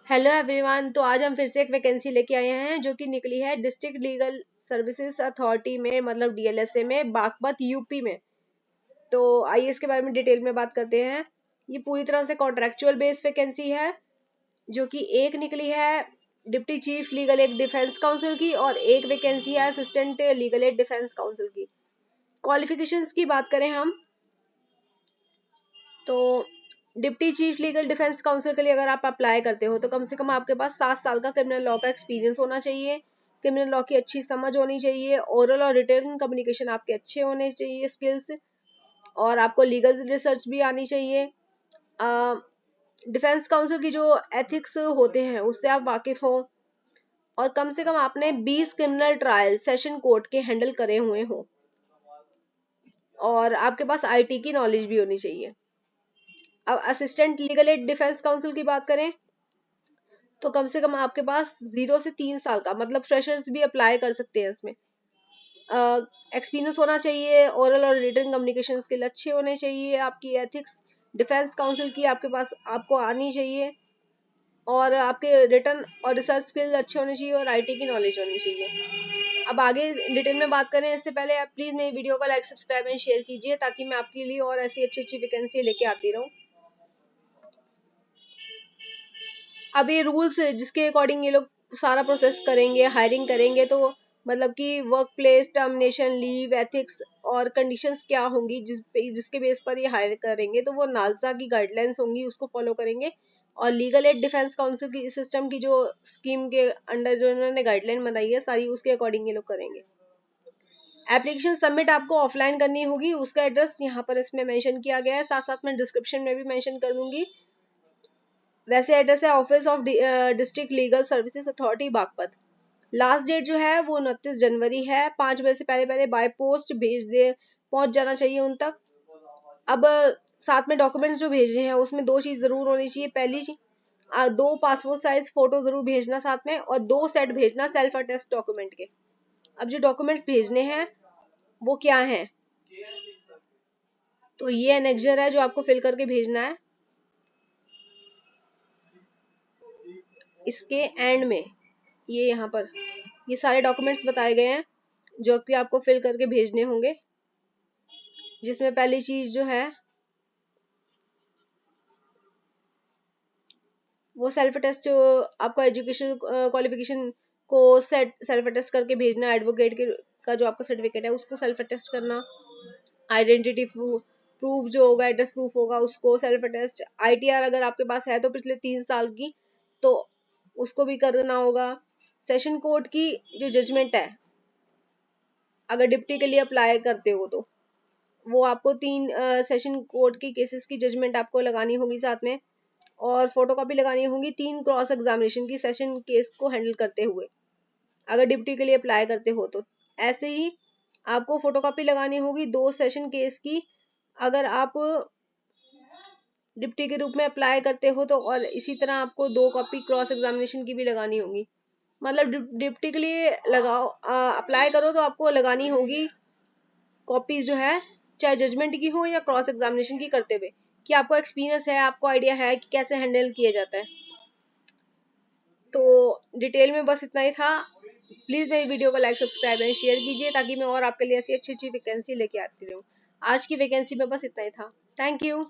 Hello everyone. तो आज हम फिर से एक वैकेंसी लेके आए हैं जो कि निकली है डिस्ट्रिक्ट लीगल सर्विसेज अथॉरिटी में, मतलब डीएलएसए में, बागपत यूपी में। तो आइए इसके बारे में डिटेल में बात करते हैं। ये पूरी तरह से कॉन्ट्रेक्चुअल बेस्ड वैकेंसी है जो कि एक निकली है deputy chief legal aid defence council की, और एक वैकेंसी है assistant legal aid defence council की। क्वालिफिकेशंस की बात करें हम तो deputy chief legal defence council के लिए अगर आप अप्लाई करते हो तो कम से कम आपके पास 7 साल का क्रिमिनल लॉ का एक्सपीरियंस होना चाहिए, क्रिमिनल लॉ की अच्छी समझ होनी चाहिए, ओरल और रिटन कम्युनिकेशन आपके अच्छे होने चाहिए स्किल्स, और आपको लीगल रिसर्च भी आनी चाहिए। डिफेंस काउंसिल की जो एथिक्स होते हैं उससे आप वाकिफ हो, और कम से कम आपने 20 क्रिमिनल ट्रायल सेशन कोर्ट के हैंडल करे हुए हो, और आपके पास आईटी की नॉलेज भी होनी चाहिए। अब assistant legal aid defence council की बात करें तो कम से कम आपके पास 0 से 3 साल का, मतलब फ्रेशर्स भी अप्लाई कर सकते हैं इसमें, एक्सपीरियंस होना चाहिए। ओरल और रिटन कम्युनिकेशन स्किल अच्छे होने चाहिए। आपकी एथिक्स डिफेंस काउंसिल की आपके पास आपको आनी चाहिए, और आपके रिटन और रिसर्च स्किल अच्छे होने चाहिए, और आईटी की नॉलेज होनी चाहिए। अब आगे डिटेल में बात करें इससे पहले आप प्लीज मेरी वीडियो को लाइक, सब्सक्राइब एंड शेयर कीजिए ताकि मैं आपके लिए और ऐसी अच्छी अच्छी वैकेंसी लेके आती रहूं। अब ये रूल्स जिसके अकॉर्डिंग ये लोग सारा प्रोसेस करेंगे, हायरिंग करेंगे, तो मतलब कि work place termination, leave, ethics और कंडीशंस क्या होंगी जिसके बेस पर ये हायर करेंगे, तो वो नालसा की गाइडलाइंस होंगी, उसको फॉलो करेंगे। और लीगल एड डिफेंस काउंसिल की सिस्टम की जो स्कीम के अंडर जो इन्होंने गाइडलाइन बनाई है सारी, उसके अकॉर्डिंग ये लोग करेंगे। एप्लीकेशन सबमिट आपको ऑफलाइन करनी होगी, उसका एड्रेस यहाँ पर इसमें मेंशन किया गया है, साथ साथ मैं डिस्क्रिप्शन में भी मेंशन कर दूंगी। वैसे एड्रेस है office of district legal services authority Baghpat. Last date जो है वो 29 जनवरी है। 5 बजे से पहले पहले बाय पोस्ट भेज दे, पहुंच जाना चाहिए उन तक। अब साथ में डॉक्यूमेंट्स जो भेजने हैं उसमें 2 चीज जरूर होनी चाहिए। पहली चीज, 2 पासपोर्ट साइज फोटो जरूर भेजना साथ में, और 2 सेट भेजना सेल्फ अटेस्ट डॉक्यूमेंट के। अब जो डॉक्यूमेंट्स भेजने हैं वो क्या है, तो ये एनेक्जर है जो आपको फिल करके भेजना है। इसके एंड में ये यहाँ पर ये सारे डॉक्यूमेंट्स बताए गए हैं जो कि आपको फिल करके भेजने होंगे, जिसमें पहली चीज जो है वो सेल्फ अटेस्ट, आपका एजुकेशन क्वालिफिकेशन को सेल्फ अटेस्ट करके भेजना। एडवोकेट के का जो आपका सर्टिफिकेट है उसको सेल्फ अटेस्ट करना। आइडेंटिटी प्रूफ जो होगा, एड्रेस प्रूफ होगा, उसको सेल्फ अटेस्ट। आईटीआर अगर आपके पास है तो पिछले 3 साल की, तो उसको भी करना होगा। सेशन कोर्ट की जो जजमेंट है, अगर डिप्टी के लिए अप्लाई करते हो तो वो आपको 3 सेशन कोर्ट की केसेस की जजमेंट आपको लगानी होगी साथ में, और फोटोकॉपी लगानी होगी 3 क्रॉस एग्जामिनेशन की सेशन केस को हैंडल करते हुए, अगर डिप्टी के लिए अप्लाई करते हो तो। ऐसे ही आपको फोटोकॉपी लगानी होगी 2 सेशन केस की अगर आप डिप्टी के रूप में अप्लाई करते हो तो, और इसी तरह आपको 2 कॉपी क्रॉस एग्जामिनेशन की भी लगानी होगी। मतलब डिप्टी के लिए लगाओ, अप्लाई करो तो आपको लगानी होगी कॉपीज जो है, चाहे जजमेंट की हो या क्रॉस एग्जामिनेशन की करते हुए, कि आपको एक्सपीरियंस है, आपको आइडिया है कि कैसे हैंडल किया जाता है। तो डिटेल में बस इतना ही था। प्लीज मेरी वीडियो को लाइक, सब्सक्राइब एंड शेयर कीजिए ताकि मैं और आपके लिए ऐसी अच्छी अच्छी वैकेंसी लेके आती रहूँ। आज की वैकेंसी में बस इतना ही था। Thank you.